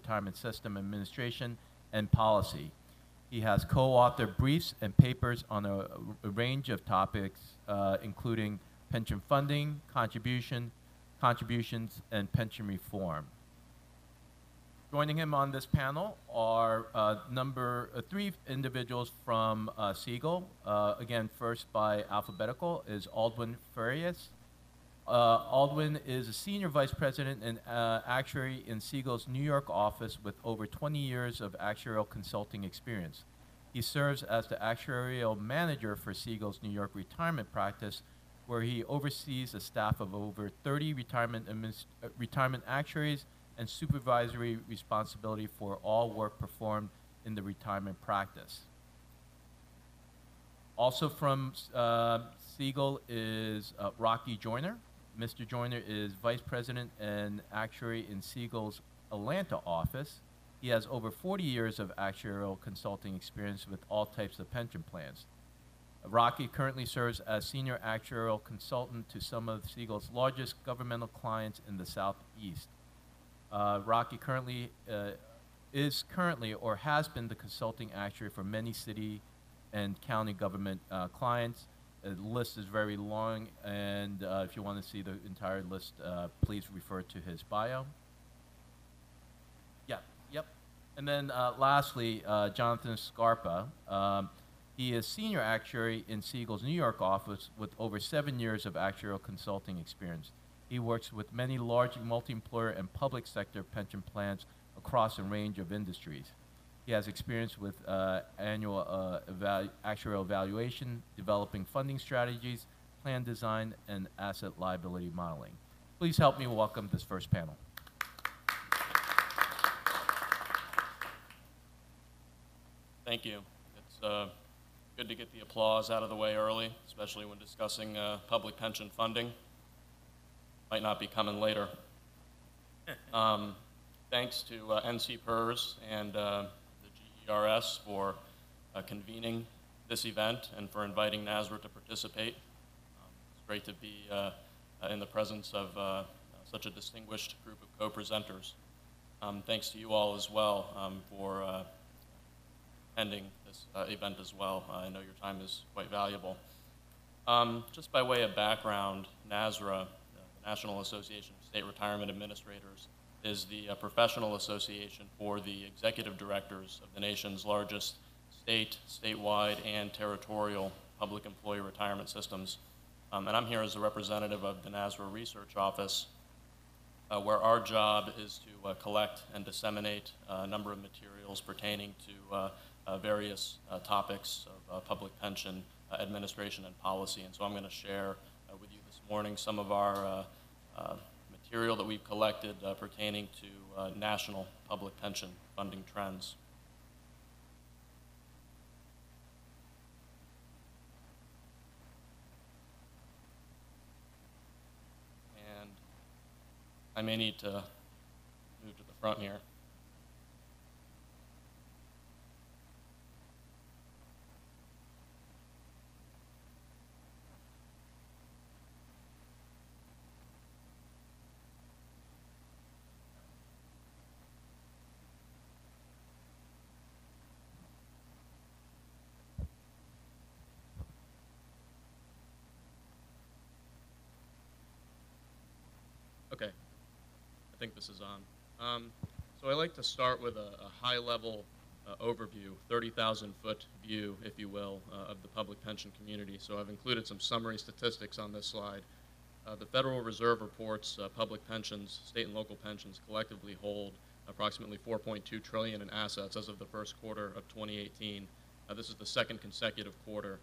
retirement system administration and policy. He has co-authored briefs and papers on a range of topics, including pension funding, contributions, and pension reform. Joining him on this panel are three individuals from Siegel. Again, first by alphabetical is Aldwin Farias. Aldwin is a senior vice president and actuary in Siegel's New York office with over 20 years of actuarial consulting experience. He serves as the actuarial manager for Siegel's New York retirement practice, where he oversees a staff of over 30 retirement actuaries and supervisory responsibility for all work performed in the retirement practice. Also from Siegel is Rocky Joyner. Mr. Joyner is vice president and actuary in Siegel's Atlanta office. He has over 40 years of actuarial consulting experience with all types of pension plans. Rocky currently serves as senior actuarial consultant to some of Siegel's largest governmental clients in the Southeast. Rocky is currently or has been the consulting actuary for many city and county government clients. The list is very long, and if you want to see the entire list, please refer to his bio. Yep. And then lastly, Jonathan Scarpa. He is senior actuary in Siegel's New York office with over 7 years of actuarial consulting experience. He works with many large multi-employer and public sector pension plans across a range of industries. He has experience with annual actuarial evaluation, developing funding strategies, plan design, and asset liability modeling. Please help me welcome this first panel. Thank you. It's good to get the applause out of the way early, especially when discussing public pension funding. Might not be coming later. Thanks to NCPERS and the GERS for convening this event and for inviting NASRA to participate. It's great to be in the presence of such a distinguished group of co-presenters. Thanks to you all as well for attending this event as well. I know your time is quite valuable. Just by way of background, NASRA, the National Association of State Retirement Administrators, is the professional association for the executive directors of the nation's largest state, statewide, and territorial public employee retirement systems. And I'm here as a representative of the NASRA Research Office, where our job is to collect and disseminate a number of materials pertaining to various topics of public pension administration and policy. And so I'm going to share with you this morning some of our material that we've collected pertaining to national public pension funding trends. And I may need to move to the front here. Okay, I think this is on. So I like to start with a high-level overview, 30,000-foot view, if you will, of the public pension community. So I've included some summary statistics on this slide. The Federal Reserve reports public pensions, state and local pensions, collectively hold approximately $4.2 trillion in assets as of the first quarter of 2018. This is the second consecutive quarter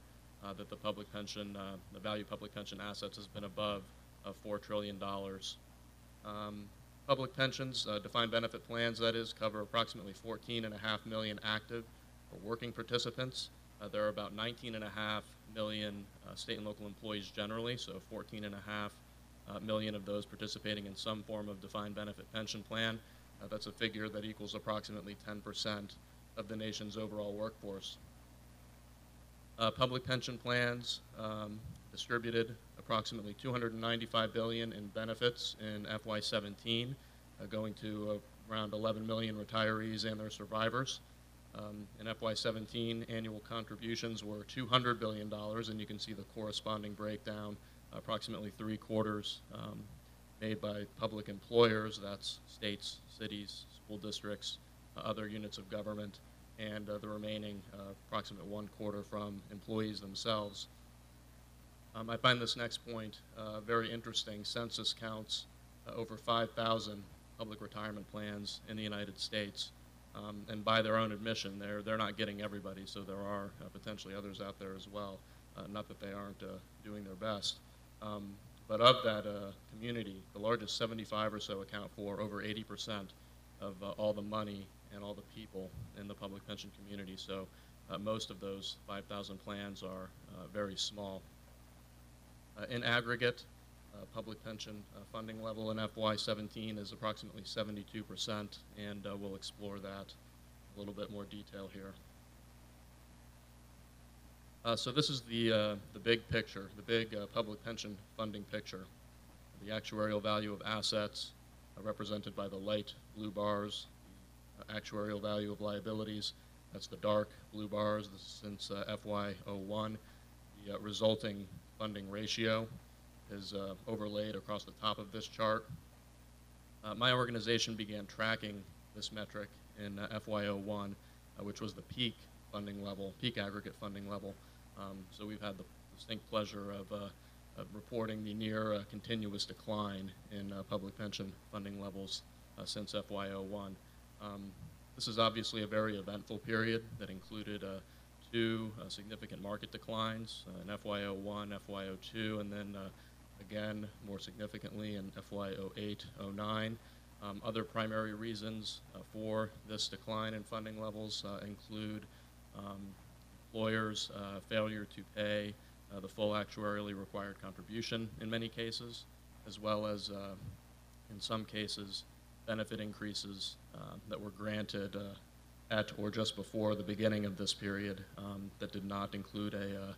that the public pension, the value of public pension assets has been above $4 trillion. Public pensions, defined benefit plans, that is, cover approximately 14.5 million active or working participants. There are about 19.5 million state and local employees generally, so 14.5 million of those participating in some form of defined benefit pension plan. That's a figure that equals approximately 10% of the nation's overall workforce. Public pension plans distributed approximately $295 billion in benefits in FY17, going to around 11 million retirees and their survivors. In FY17, annual contributions were $200 billion, and you can see the corresponding breakdown, approximately 3/4 made by public employers, that's states, cities, school districts, other units of government, and the remaining approximate 1/4 from employees themselves. I find this next point very interesting. Census counts over 5,000 public retirement plans in the United States. And by their own admission, they're not getting everybody, so there are potentially others out there as well. Not that they aren't doing their best. But of that community, the largest 75 or so account for over 80% of all the money and all the people in the public pension community. So most of those 5,000 plans are very small. In aggregate, public pension funding level in FY17 is approximately 72%, and we'll explore that in a little bit more detail here. So this is the big picture, the big public pension funding picture. The actuarial value of assets represented by the light blue bars, the actuarial value of liabilities, that's the dark blue bars. This is since FY01. The resulting funding ratio is overlaid across the top of this chart. My organization began tracking this metric in FY01, which was the peak funding level, peak aggregate funding level. So we've had the distinct pleasure of reporting the near continuous decline in public pension funding levels since FY01. This is obviously a very eventful period that included two significant market declines in FY01, FY02, and then again, more significantly in FY08, 09. Other primary reasons for this decline in funding levels include employers' failure to pay the full actuarially required contribution in many cases, as well as, in some cases, benefit increases that were granted at or just before the beginning of this period that did not include a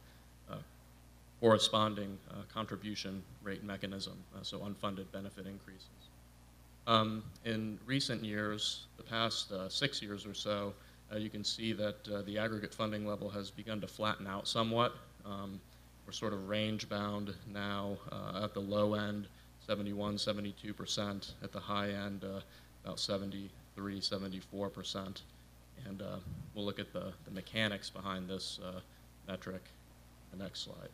corresponding contribution rate mechanism, so unfunded benefit increases. In recent years, the past 6 years or so, you can see that the aggregate funding level has begun to flatten out somewhat. We're sort of range bound now at the low end, 71, 72%, at the high end, about 73, 74%. And we'll look at the mechanics behind this metric in the next slide.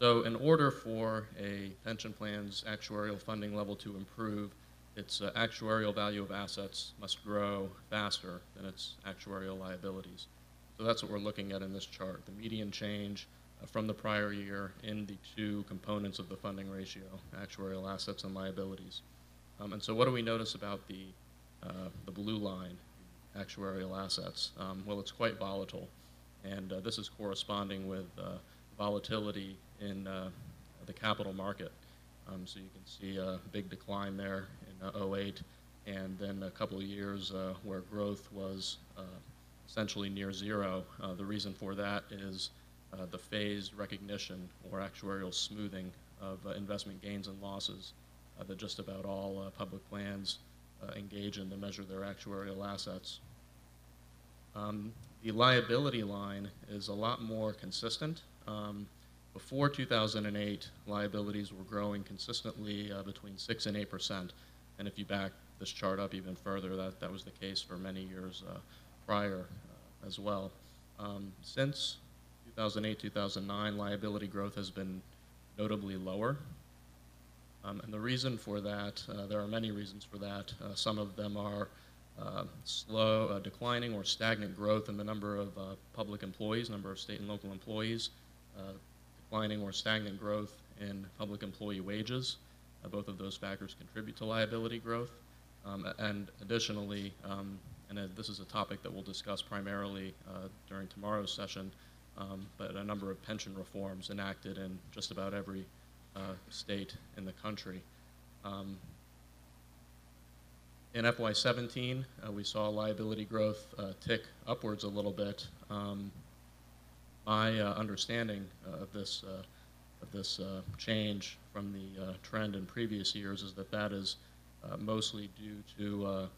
So in order for a pension plan's actuarial funding level to improve, its actuarial value of assets must grow faster than its actuarial liabilities. So that's what we're looking at in this chart, the median change from the prior year in the two components of the funding ratio, actuarial assets and liabilities. And so what do we notice about the blue line, actuarial assets? Well, it's quite volatile, and this is corresponding with volatility in the capital market. So you can see a big decline there in 08, and then a couple of years where growth was essentially near zero. The reason for that is the phased recognition or actuarial smoothing of investment gains and losses that just about all public plans engage in to measure their actuarial assets. The liability line is a lot more consistent. Before 2008, liabilities were growing consistently between 6 and 8%. And if you back this chart up even further, that was the case for many years prior as well. Since 2008, 2009, liability growth has been notably lower. And the reason for that, there are many reasons for that. Some of them are slow, declining or stagnant growth in the number of public employees, number of state and local employees, declining or stagnant growth in public employee wages. Both of those factors contribute to liability growth. And additionally, and this is a topic that we'll discuss primarily during tomorrow's session, but a number of pension reforms enacted in just about every state in the country. In FY17, we saw liability growth tick upwards a little bit. My understanding of this this change from the trend in previous years is that is mostly due to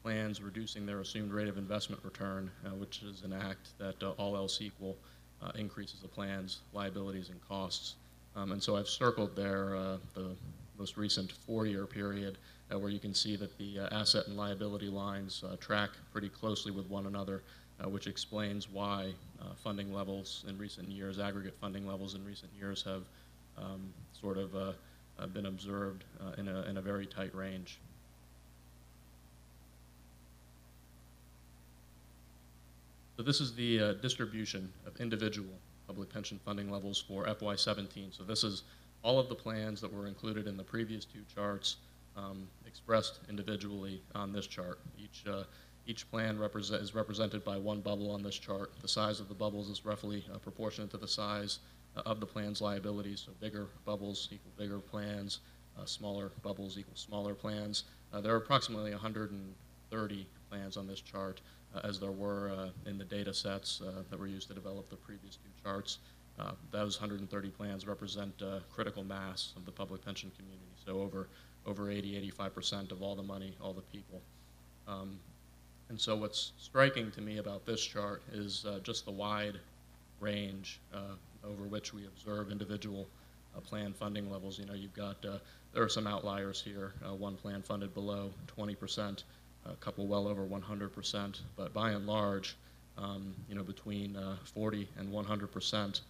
plans reducing their assumed rate of investment return, which is an act that all else equal increases the plan's liabilities and costs. And so I've circled there the most recent 4-year period where you can see that the asset and liability lines track pretty closely with one another, which explains why funding levels in recent years, aggregate funding levels in recent years have sort of been observed in a very tight range. So this is the distribution of individual public pension funding levels for FY17. So this is all of the plans that were included in the previous 2 charts expressed individually on this chart. Each plan is represented by one bubble on this chart. The size of the bubbles is roughly proportionate to the size of the plan's liabilities. So bigger bubbles equal bigger plans, smaller bubbles equal smaller plans. There are approximately 130 plans on this chart, as there were in the data sets that were used to develop the previous 2 charts. Those 130 plans represent critical mass of the public pension community, so over 80–85% of all the money, all the people. And so what's striking to me about this chart is just the wide range over which we observe individual plan funding levels. You know, you've got, there are some outliers here, one plan funded below 20%, a couple well over 100%, but by and large, you know, between 40 and 100%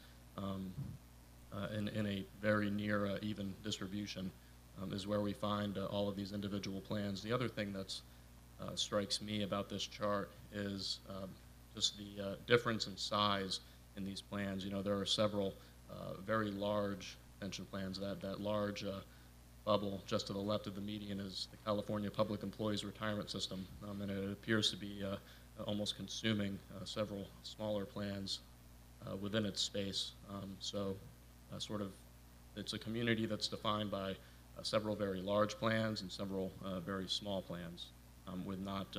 in a very near even distribution is where we find all of these individual plans. The other thing that strikes me about this chart is just the difference in size in these plans. You know, there are several very large pension plans. That large bubble just to the left of the median is the California Public Employees Retirement System, and it appears to be almost consuming several smaller plans within its space. So sort of it's a community that's defined by several very large plans and several very small plans with not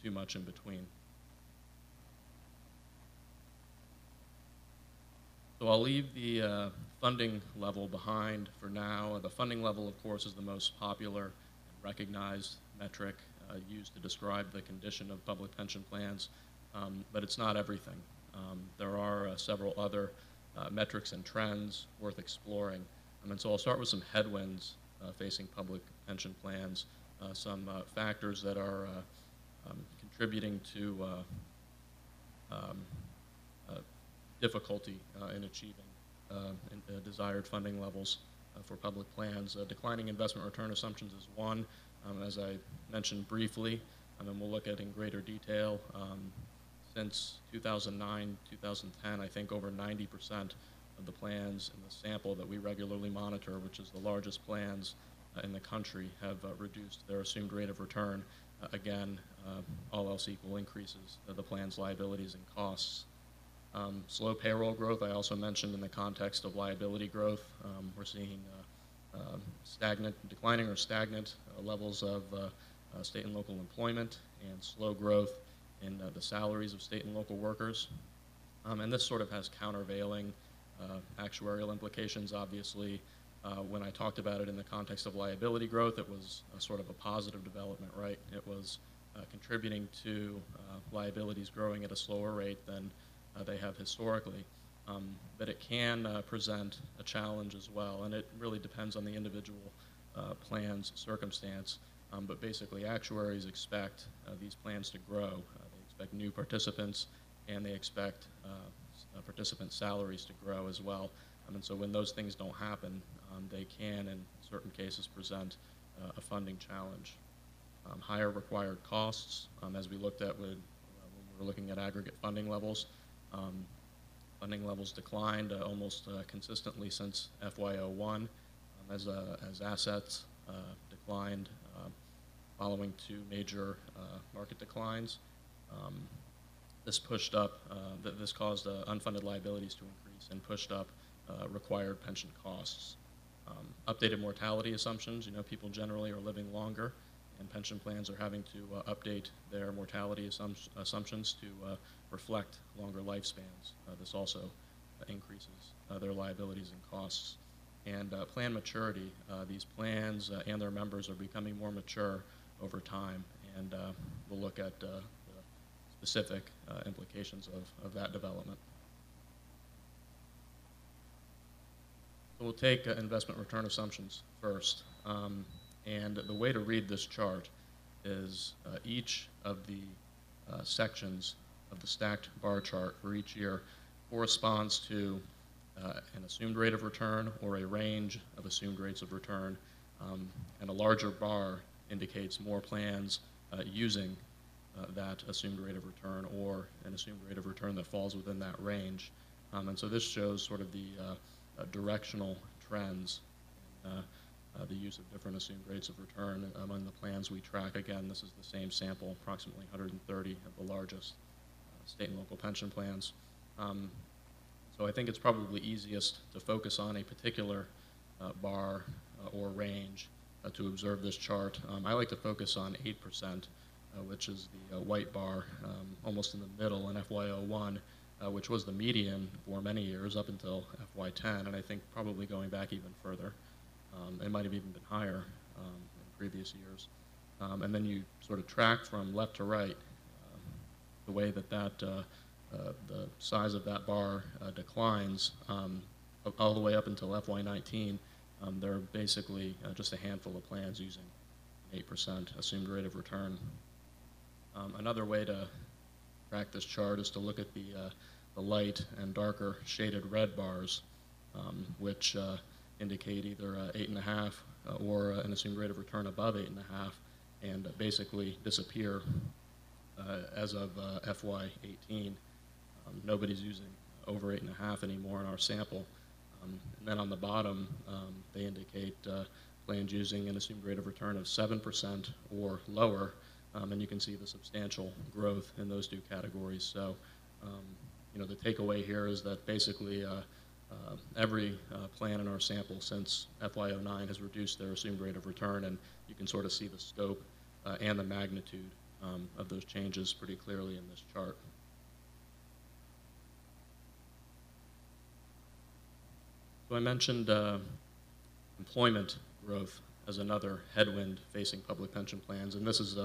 too much in between. So I'll leave the funding level behind for now. The funding level, of course, is the most popular and recognized metric used to describe the condition of public pension plans, but it's not everything. There are several other metrics and trends worth exploring. And so I'll start with some headwinds facing public pension plans, some factors that are contributing to difficulty in achieving desired funding levels for public plans. Declining investment return assumptions is one, as I mentioned briefly, and we'll look at in greater detail. Since 2009, 2010, I think over 90% of the plans in the sample that we regularly monitor, which is the largest plans in the country, have reduced their assumed rate of return. Again, all else equal increases the plan's liabilities and costs. Slow payroll growth, I also mentioned in the context of liability growth. We're seeing declining or stagnant levels of state and local employment and slow growth in the salaries of state and local workers. And this sort of has countervailing actuarial implications. Obviously, when I talked about it in the context of liability growth, it was a sort of a positive development, right? It was contributing to liabilities growing at a slower rate than they have historically. But it can present a challenge as well, and it really depends on the individual plan's circumstance. But basically, actuaries expect these plans to grow. They expect new participants, and they expect participant salaries to grow as well. And so when those things don't happen, they can, in certain cases, present a funding challenge. Higher required costs, as we looked at when we were looking at aggregate funding levels. Funding levels declined almost consistently since FY01 as assets declined following 2 major market declines. This pushed up, this caused unfunded liabilities to increase and pushed up required pension costs. Updated mortality assumptions, you know, people generally are living longer, and pension plans are having to update their mortality assumptions to reflect longer lifespans. This also increases their liabilities and costs. and plan maturity. These plans and their members are becoming more mature over time, and we'll look at the specific implications of that development. So we'll take investment return assumptions first. And the way to read this chart is each of the sections of the stacked bar chart for each year corresponds to an assumed rate of return or a range of assumed rates of return. And a larger bar indicates more plans using that assumed rate of return or an assumed rate of return that falls within that range. And so this shows sort of the directional trends in the use of different assumed rates of return among the plans we track. Again, this is the same sample, approximately 130 of the largest state and local pension plans. So I think it's probably easiest to focus on a particular bar or range to observe this chart. I like to focus on 8%, which is the white bar almost in the middle in FY01, which was the median for many years up until FY10, and I think probably going back even further. It might have even been higher in previous years. And then you sort of track from left to right the way that the size of that bar declines all the way up until FY19. There are basically just a handful of plans using 8% assumed rate of return. Another way to track this chart is to look at the light and darker shaded red bars, which indicate either 8.5 or an assumed rate of return above 8.5, and basically disappear as of FY18. Nobody's using over 8.5 anymore in our sample. And then on the bottom, they indicate plans using an assumed rate of return of 7% or lower, and you can see the substantial growth in those two categories. So, you know, the takeaway here is that basically every plan in our sample since FY09 has reduced their assumed rate of return, and you can sort of see the scope and the magnitude of those changes pretty clearly in this chart. So I mentioned employment growth as another headwind facing public pension plans, and this is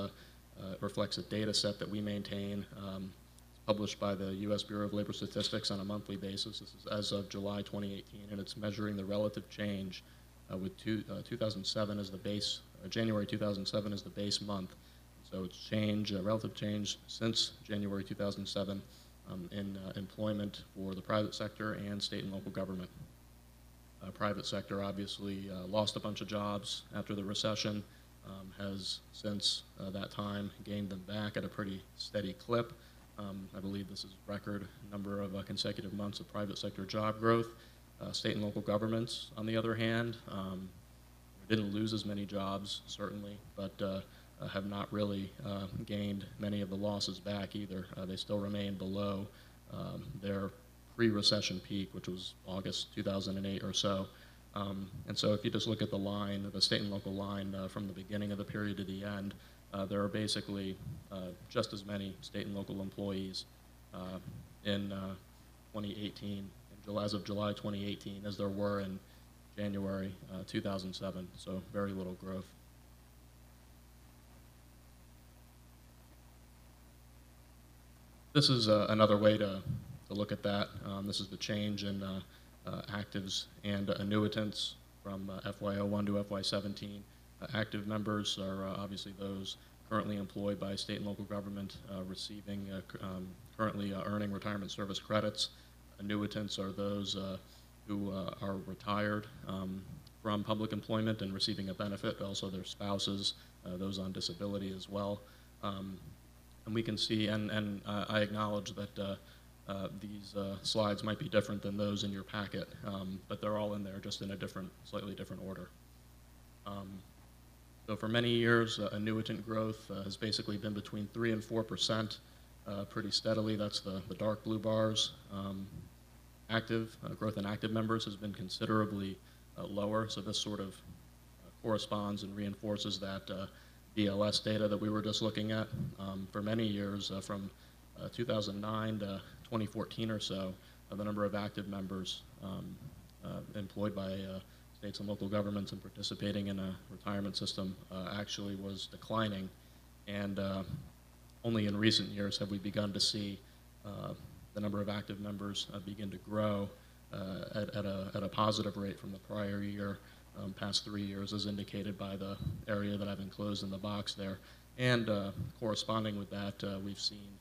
reflects a data set that we maintain. It's published by the U.S. Bureau of Labor Statistics on a monthly basis. This is as of July 2018, and it's measuring the relative change with 2007 as the base, January 2007 as the base month. So it's relative change since January 2007 in employment for the private sector and state and local government. Private sector obviously lost a bunch of jobs after the recession, has since that time gained them back at a pretty steady clip. I believe this is a record number of consecutive months of private sector job growth. State and local governments, on the other hand, didn't lose as many jobs, certainly, but have not really gained many of the losses back either. They still remain below their pre-recession peak, which was August 2008 or so. And so if you just look at the line, the state and local line from the beginning of the period to the end, there are basically just as many state and local employees in 2018, as of July 2018, as there were in January 2007, so very little growth. This is another way to look at that. This is the change in actives and annuitants from FY01 to FY17. Active members are obviously those currently employed by state and local government receiving, currently earning retirement service credits. Annuitants are those who are retired from public employment and receiving a benefit, also their spouses, those on disability as well. And we can see, and I acknowledge that these slides might be different than those in your packet, but they're all in there just in a slightly different order. So for many years, annuitant growth has basically been between 3 and 4% pretty steadily. That's the dark blue bars. Growth in active members has been considerably lower, so this sort of corresponds and reinforces that BLS data that we were just looking at. For many years, from 2009 to 2014 or so, the number of active members employed by states and local governments and participating in a retirement system actually was declining. And only in recent years have we begun to see the number of active members begin to grow at a positive rate from the prior year, past 3 years, as indicated by the area that I've enclosed in the box there. And corresponding with that, we've seen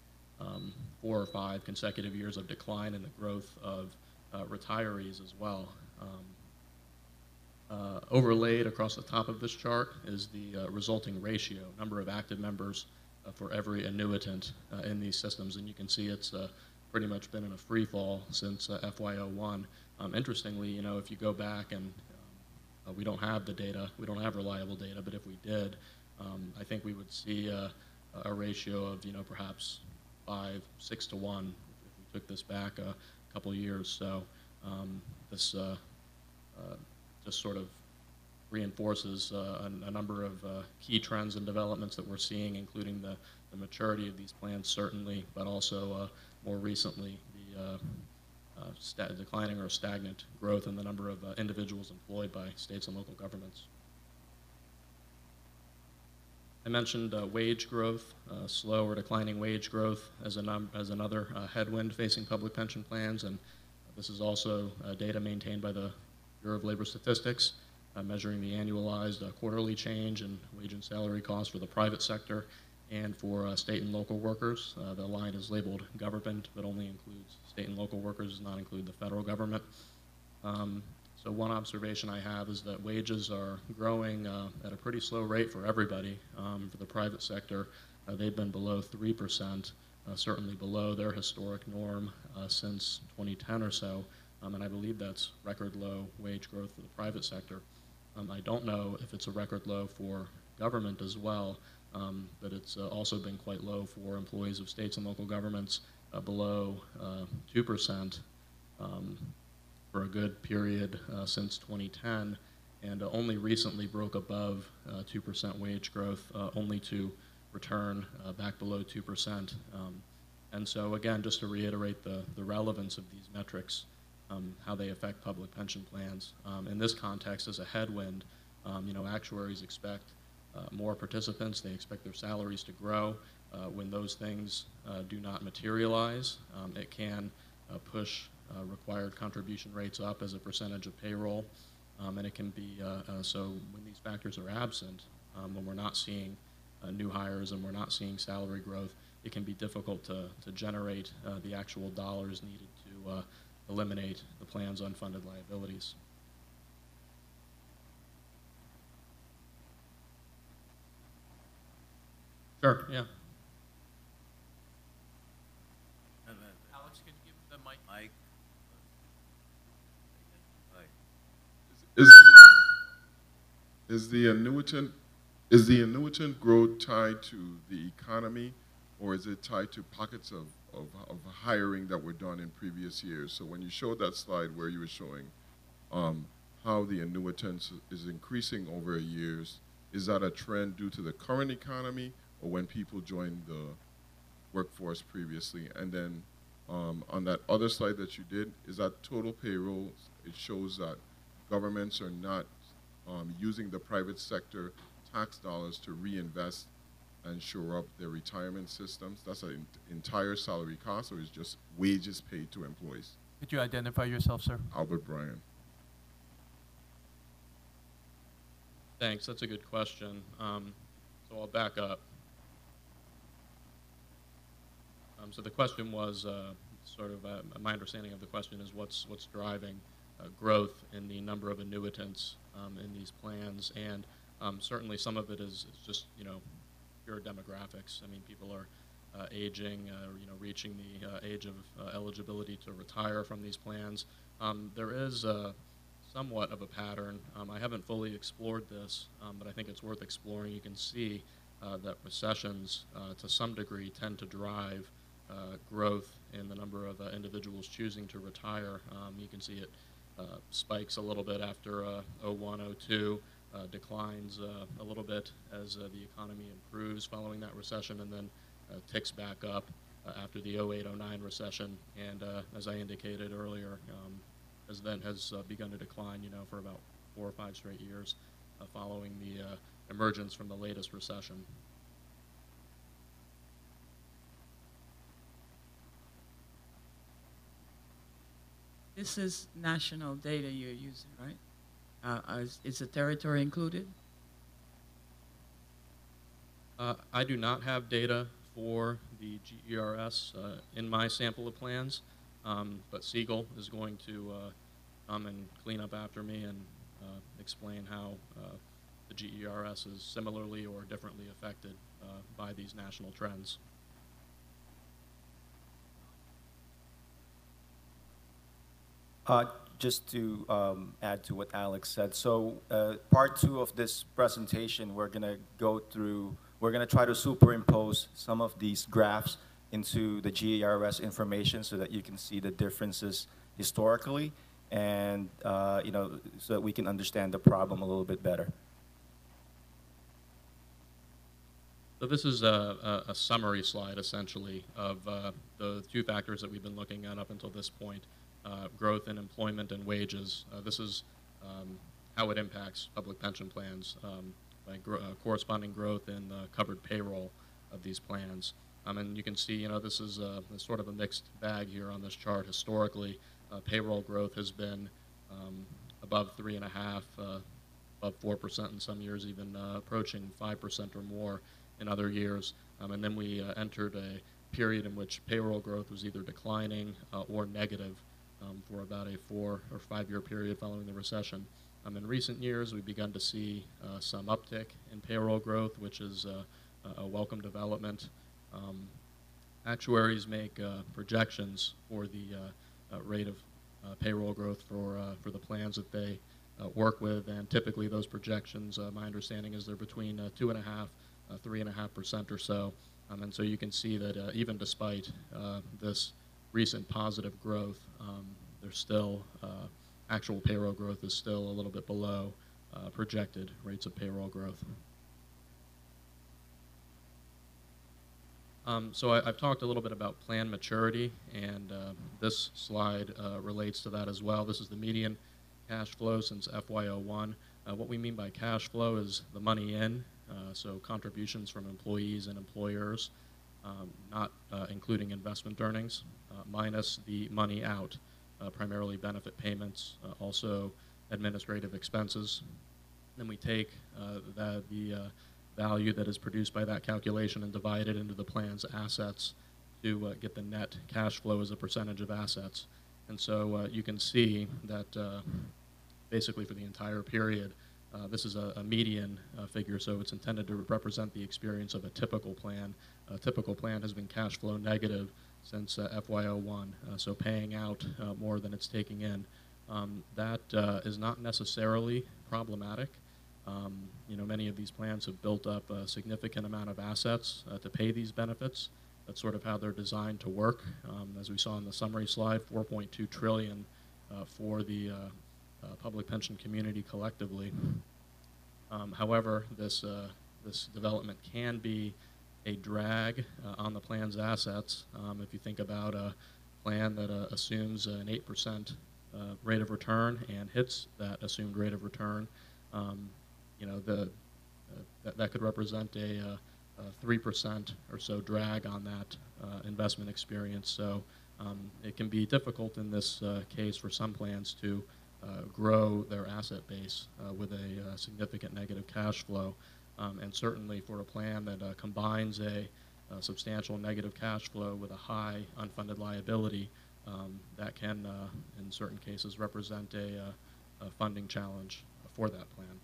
4 or 5 consecutive years of decline in the growth of retirees as well. Overlaid across the top of this chart is the resulting ratio, number of active members for every annuitant in these systems. And you can see it's pretty much been in a free fall since FY01. Interestingly, you know, if you go back and we don't have the data, we don't have reliable data, but if we did, I think we would see a ratio of, you know, perhaps 5, 6 to 1 if we took this back a couple years. So this just sort of reinforces a number of key trends and developments that we're seeing, including the maturity of these plans, certainly, but also more recently the declining or stagnant growth in the number of individuals employed by states and local governments. I mentioned wage growth, slow or declining wage growth as another headwind facing public pension plans, and this is also data maintained by the Bureau of Labor Statistics, measuring the annualized quarterly change in wage and salary costs for the private sector and for state and local workers. The line is labeled government, but only includes state and local workers, does not include the federal government. So one observation I have is that wages are growing at a pretty slow rate for everybody. For the private sector, they've been below 3%, certainly below their historic norm since 2010 or so, and I believe that's record low wage growth for the private sector. I don't know if it's a record low for government as well, but it's also been quite low for employees of states and local governments, below 2%. For a good period since 2010, and only recently broke above 2% wage growth, only to return back below 2%. And so again, just to reiterate the relevance of these metrics, how they affect public pension plans. In this context, as a headwind, you know, actuaries expect more participants, they expect their salaries to grow. When those things do not materialize, it can push required contribution rates up as a percentage of payroll, and it can be, so when these factors are absent, when we're not seeing new hires and we're not seeing salary growth, it can be difficult to generate the actual dollars needed to eliminate the plan's unfunded liabilities. Sure, yeah. Alex, can you give the mic? Mike. Is the annuitant growth tied to the economy, or is it tied to pockets of hiring that were done in previous years? So when you showed that slide where you were showing how the annuitants is increasing over years, is that a trend due to the current economy, or when people joined the workforce previously? And then on that other slide that you did, is that total payroll? It shows that governments are not using the private sector tax dollars to reinvest and shore up their retirement systems. That's an entire salary cost, or is just wages paid to employees? Could you identify yourself, sir? Albert Bryan. Thanks, that's a good question. So I'll back up. So the question was my understanding of the question is what's driving growth in the number of annuitants in these plans, and certainly some of it is just, you know, pure demographics. I mean, people are aging, you know, reaching the age of eligibility to retire from these plans. There is somewhat of a pattern. I haven't fully explored this, but I think it's worth exploring. You can see that recessions, to some degree, tend to drive growth in the number of individuals choosing to retire. You can see it spikes a little bit after 01, 02, declines a little bit as the economy improves following that recession, and then ticks back up after the 08, 09 recession, and as I indicated earlier, has begun to decline, you know, for about 4 or 5 straight years following the emergence from the latest recession. This is national data you're using, right? Is the territory included? I do not have data for the GERS in my sample of plans, but Siegel is going to come and clean up after me and explain how the GERS is similarly or differently affected by these national trends. Just to add to what Alex said, so part 2 of this presentation, we're going to try to superimpose some of these graphs into the GERS information so that you can see the differences historically and so that we can understand the problem a little bit better. So this is a summary slide, essentially, of the 2 factors that we've been looking at up until this point. Growth in employment and wages. This is how it impacts public pension plans by corresponding growth in the covered payroll of these plans. And you can see, this is sort of a mixed bag here on this chart. Historically, payroll growth has been above 3.5%, above 4% in some years, even approaching 5% or more in other years. And then we entered a period in which payroll growth was either declining or negative for about a 4 or 5 year period following the recession. In recent years, we've begun to see some uptick in payroll growth, which is a welcome development. Actuaries make projections for the rate of payroll growth for the plans that they work with, and typically those projections, my understanding is they're between 2.5%, 3.5% or so. And so you can see that even despite this recent positive growth, there's still actual payroll growth is still a little bit below projected rates of payroll growth. So I've talked a little bit about plan maturity, and this slide relates to that as well. This is the median cash flow since FY01. What we mean by cash flow is the money in, so contributions from employees and employers, not including investment earnings, minus the money out, primarily benefit payments, also administrative expenses. Then we take the value that is produced by that calculation and divide it into the plan's assets to get the net cash flow as a percentage of assets. And so you can see that basically for the entire period, this is a median figure, so it's intended to represent the experience of a typical plan. A typical plan has been cash flow negative since FY01, so paying out more than it's taking in. That is not necessarily problematic. Many of these plans have built up a significant amount of assets to pay these benefits. That's sort of how they're designed to work. As we saw in the summary slide, $4.2 trillion for the public pension community collectively. However, this development can be a drag on the plan's assets. If you think about a plan that assumes an 8% rate of return and hits that assumed rate of return, that could represent a 3% or so drag on that investment experience. So it can be difficult in this case for some plans to grow their asset base with a significant negative cash flow. And certainly for a plan that combines a substantial negative cash flow with a high unfunded liability, that can, in certain cases, represent a funding challenge for that plan.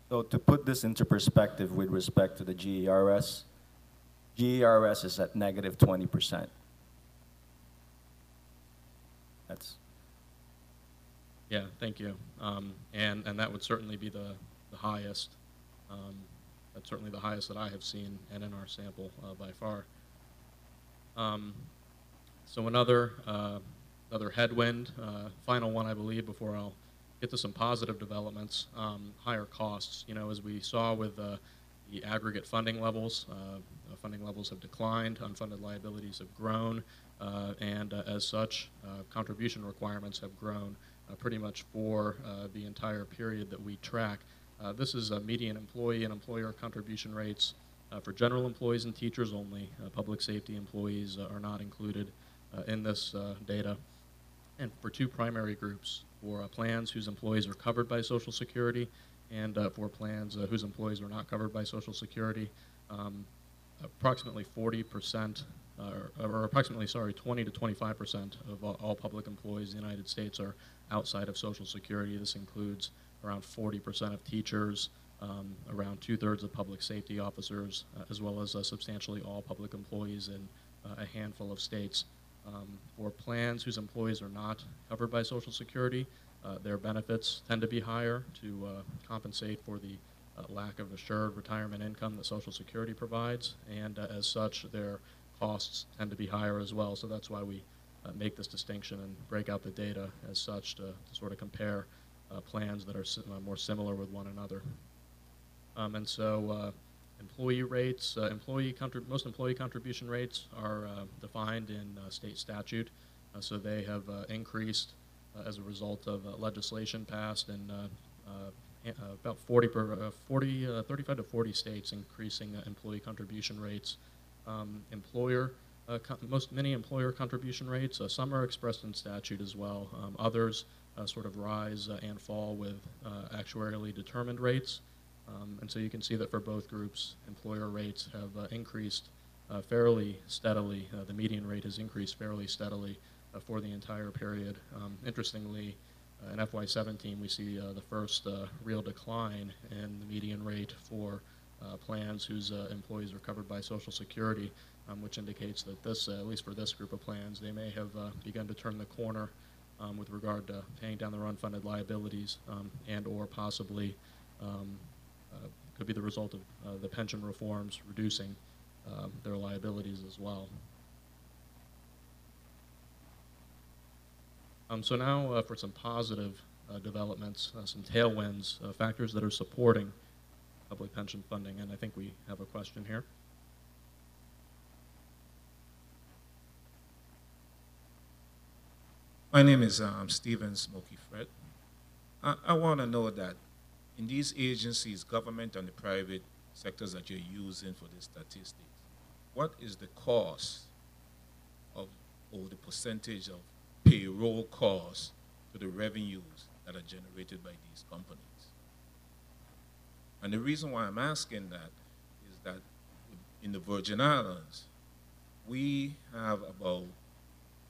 So to put this into perspective with respect to the GERS, GERS is at negative 20%. Yeah, thank you. And that would certainly be the highest. That's certainly the highest that I have seen and in our sample by far. So another headwind, final one I believe before I'll get to some positive developments, higher costs. As we saw with the aggregate funding levels have declined, unfunded liabilities have grown, and as such, contribution requirements have grown pretty much for the entire period that we track. This is median employee and employer contribution rates for general employees and teachers only. Public safety employees are not included in this data. And for two primary groups, for plans whose employees are covered by Social Security and for plans whose employees are not covered by Social Security, approximately 40%, or approximately, 20 to 25% of all public employees in the United States are outside of Social Security. This includes around 40% of teachers, around 2/3 of public safety officers, as well as substantially all public employees in a handful of states. For plans whose employees are not covered by Social Security, their benefits tend to be higher to compensate for the lack of assured retirement income that Social Security provides, and as such, their costs tend to be higher as well. So that's why we make this distinction and break out the data as such to sort of compare plans that are more similar with one another. And so employee rates, most employee contribution rates are defined in state statute. So they have increased as a result of legislation passed in about 35 to 40 states, increasing employee contribution rates. Many employer contribution rates, some are expressed in statute as well. Others sort of rise and fall with actuarially determined rates. And so you can see that for both groups, employer rates have increased fairly steadily. The median rate has increased fairly steadily for the entire period. Interestingly, in FY17, we see the first real decline in the median rate for plans whose employees are covered by Social Security, which indicates that this, at least for this group of plans, they may have begun to turn the corner with regard to paying down their unfunded liabilities and or possibly could be the result of the pension reforms reducing their liabilities as well. So now for some positive developments, some tailwinds, factors that are supporting public pension funding, and I think we have a question here. My name is Stephen Smokey Fred. I want to know that in these agencies, government and the private sectors that you're using for these statistics, what is the cost of, or the percentage of payroll costs to the revenues that are generated by these companies? And the reason why I'm asking that is that in the Virgin Islands, we have about,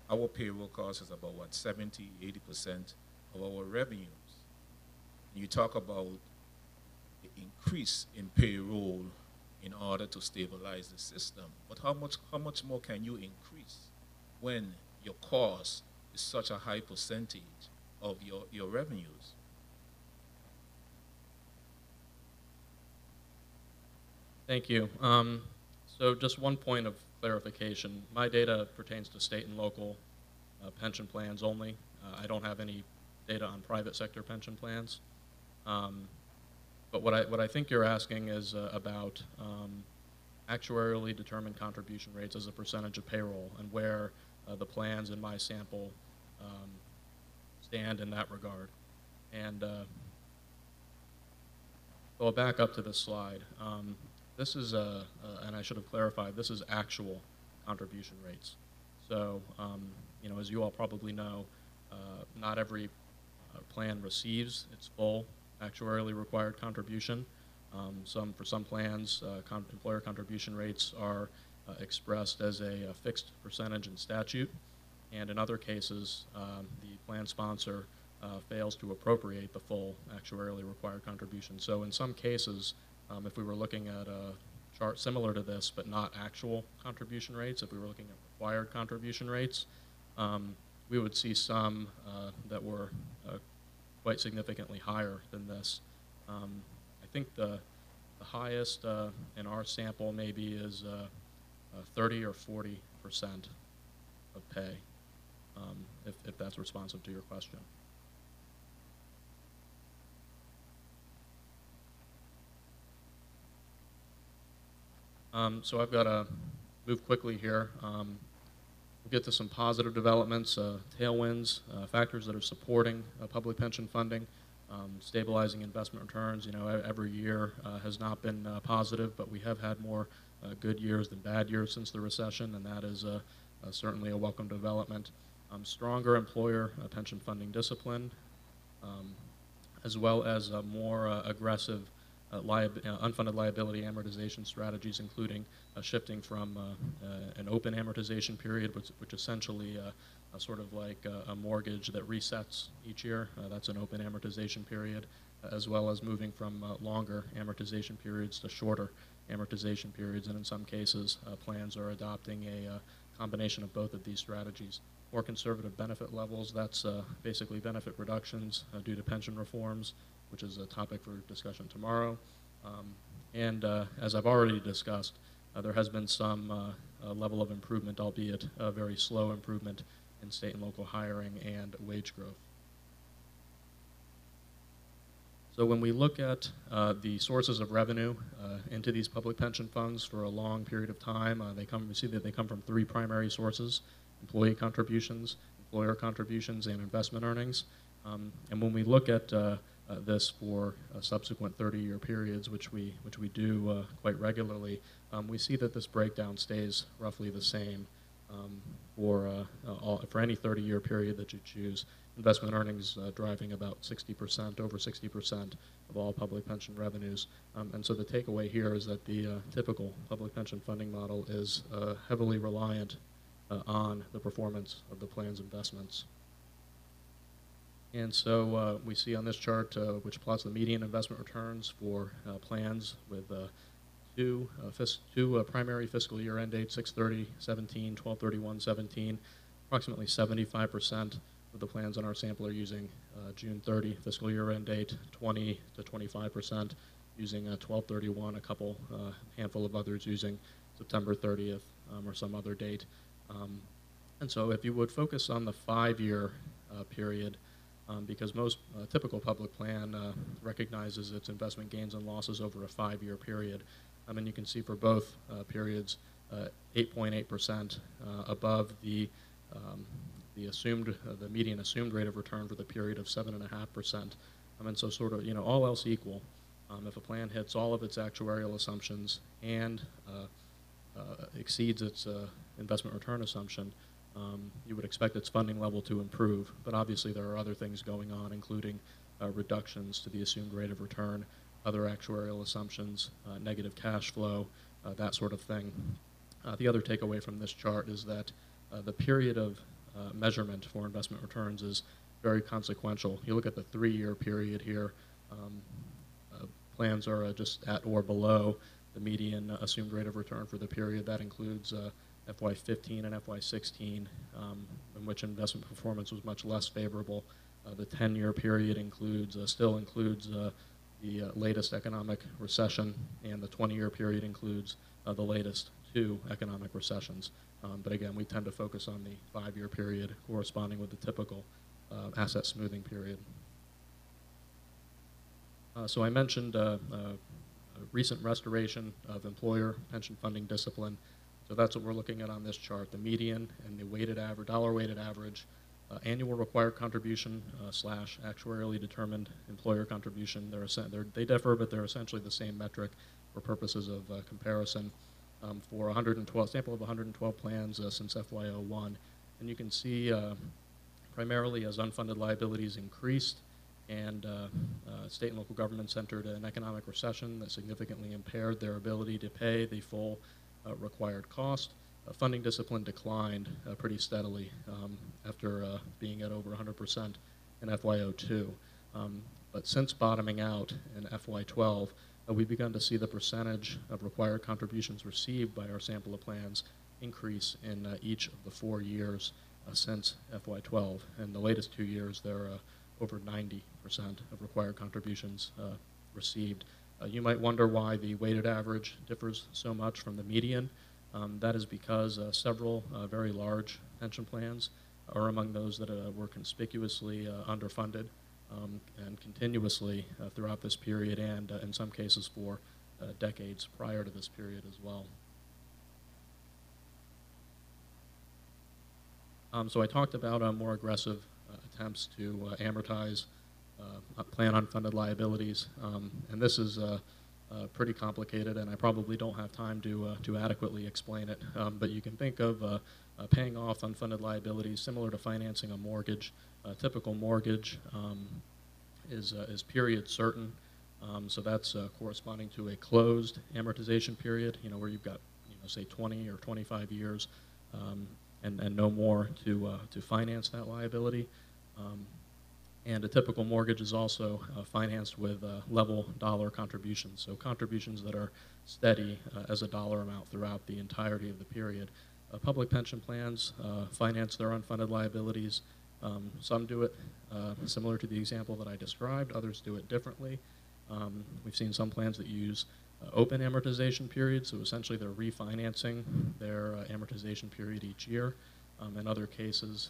our payroll cost is about what, 70, 80% of our revenues. You talk about the increase in payroll in order to stabilize the system, but how much more can you increase when your cost is such a high percentage of your revenues? Thank you. So just one point of clarification. My data pertains to state and local pension plans only. I don't have any data on private sector pension plans. But what I think you're asking is about actuarially determined contribution rates as a percentage of payroll and where the plans in my sample stand in that regard. And so I'll back up to this slide. This is, and I should have clarified, this is actual contribution rates. So, you know, as you all probably know, not every plan receives its full actuarially required contribution. For some plans, employer contribution rates are expressed as a fixed percentage in statute, and in other cases, the plan sponsor fails to appropriate the full actuarially required contribution. So in some cases, if we were looking at a chart similar to this, but not actual contribution rates, if we were looking at required contribution rates, we would see some that were quite significantly higher than this. I think the highest in our sample maybe is 30 or 40% of pay, if that's responsive to your question. So I've got to move quickly here. we'll get to some positive developments, tailwinds, factors that are supporting public pension funding. Stabilizing investment returns, every year has not been positive, but we have had more good years than bad years since the recession, and that is certainly a welcome development. Stronger employer pension funding discipline, as well as more aggressive unfunded liability amortization strategies, including shifting from an open amortization period, which essentially sort of like a mortgage that resets each year. That's an open amortization period, as well as moving from longer amortization periods to shorter amortization periods. And in some cases, plans are adopting a combination of both of these strategies. More conservative benefit levels, that's basically benefit reductions due to pension reforms, which is a topic for discussion tomorrow. And as I've already discussed, there has been some level of improvement, albeit a very slow improvement, in state and local hiring and wage growth. So when we look at the sources of revenue into these public pension funds for a long period of time, we see that they come from three primary sources: employee contributions, employer contributions, and investment earnings. And when we look at this for subsequent 30-year periods, which we do quite regularly, we see that this breakdown stays roughly the same for any 30-year period that you choose. Investment earnings driving about 60%, over 60% of all public pension revenues. And so the takeaway here is that the typical public pension funding model is heavily reliant on the performance of the plan's investments. And so we see on this chart, which plots the median investment returns for plans with two primary fiscal year end dates, 6/30/17, 12/31/17. Approximately 75% of the plans on our sample are using June 30 fiscal year end date, 20 to 25% using 12/31, a handful of others using September 30th or some other date. And so if you would focus on the 5-year period, because most typical public plan recognizes its investment gains and losses over a 5-year period. And you can see for both periods, 8.8% above the median assumed rate of return for the period of 7.5%. And so sort of, all else equal, if a plan hits all of its actuarial assumptions and exceeds its investment return assumption, you would expect its funding level to improve. But obviously there are other things going on, including reductions to the assumed rate of return, other actuarial assumptions, negative cash flow, that sort of thing. The other takeaway from this chart is that the period of measurement for investment returns is very consequential. You look at the 3-year period here, plans are just at or below the median assumed rate of return for the period. That includes FY15 and FY16, in which investment performance was much less favorable. The 10-year period still includes the latest economic recession, and the 20-year period includes the latest 2 economic recessions. But again, we tend to focus on the 5-year period corresponding with the typical asset smoothing period. So I mentioned a recent restoration of employer pension funding discipline. So that's what we're looking at on this chart, the median and the weighted average, dollar-weighted average annual required contribution / actuarially determined employer contribution. They differ, but they're essentially the same metric for purposes of comparison for sample of 112 plans since FY01. And you can see primarily as unfunded liabilities increased and state and local governments entered an economic recession that significantly impaired their ability to pay the full required cost. Funding discipline declined pretty steadily after being at over 100% in FY02. But since bottoming out in FY12, we've begun to see the percentage of required contributions received by our sample of plans increase in each of the 4 years since FY12. And the latest 2 years, they're over 90% of required contributions received. You might wonder why the weighted average differs so much from the median. That is because several very large pension plans are among those that were conspicuously underfunded and continuously throughout this period, and in some cases for decades prior to this period as well. So I talked about more aggressive attempts to amortize plan unfunded liabilities, and this is pretty complicated, and I probably don't have time to adequately explain it. But you can think of paying off unfunded liabilities similar to financing a mortgage. A typical mortgage is period certain, so that's corresponding to a closed amortization period. Where you've got say 20 or 25 years, and no more to finance that liability. And a typical mortgage is also financed with level dollar contributions, so contributions that are steady as a dollar amount throughout the entirety of the period. Public pension plans finance their unfunded liabilities. Some do it similar to the example that I described, others do it differently. We've seen some plans that use open amortization periods, so essentially they're refinancing their amortization period each year. In other cases,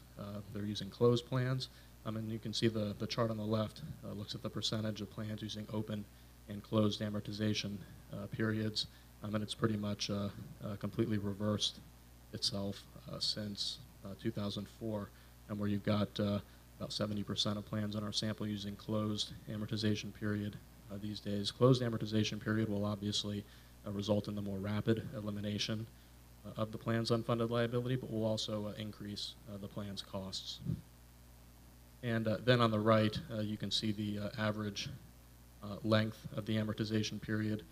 they're using closed plans. And you can see the chart on the left looks at the percentage of plans using open and closed amortization periods, and it's pretty much completely reversed itself since 2004, and where you've got about 70% of plans in our sample using closed amortization period these days. Closed amortization period will obviously result in the more rapid elimination of the plan's unfunded liability, but will also increase the plan's costs. And then on the right, you can see the average length of the amortization period.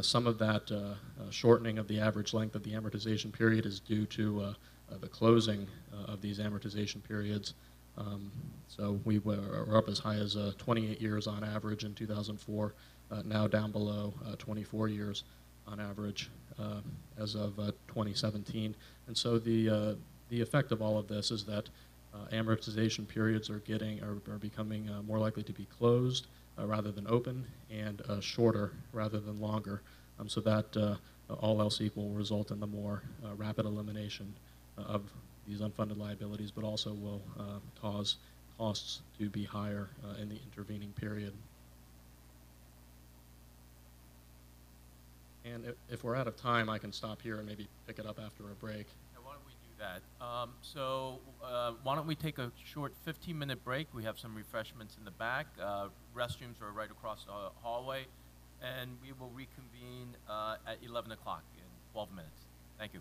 Some of that shortening of the average length of the amortization period is due to the closing of these amortization periods. So we were up as high as 28 years on average in 2004, now down below 24 years on average as of 2017. And so the effect of all of this is that amortization periods are becoming more likely to be closed rather than open, and shorter rather than longer, so that all else equal will result in the more rapid elimination of these unfunded liabilities, but also will cause costs to be higher in the intervening period. And if we're out of time, I can stop here and maybe pick it up after a break. Why don't we do that? Why don't we take a short 15-minute break? We have some refreshments in the back. Restrooms are right across the hallway. And we will reconvene at 11 o'clock in 12 minutes. Thank you.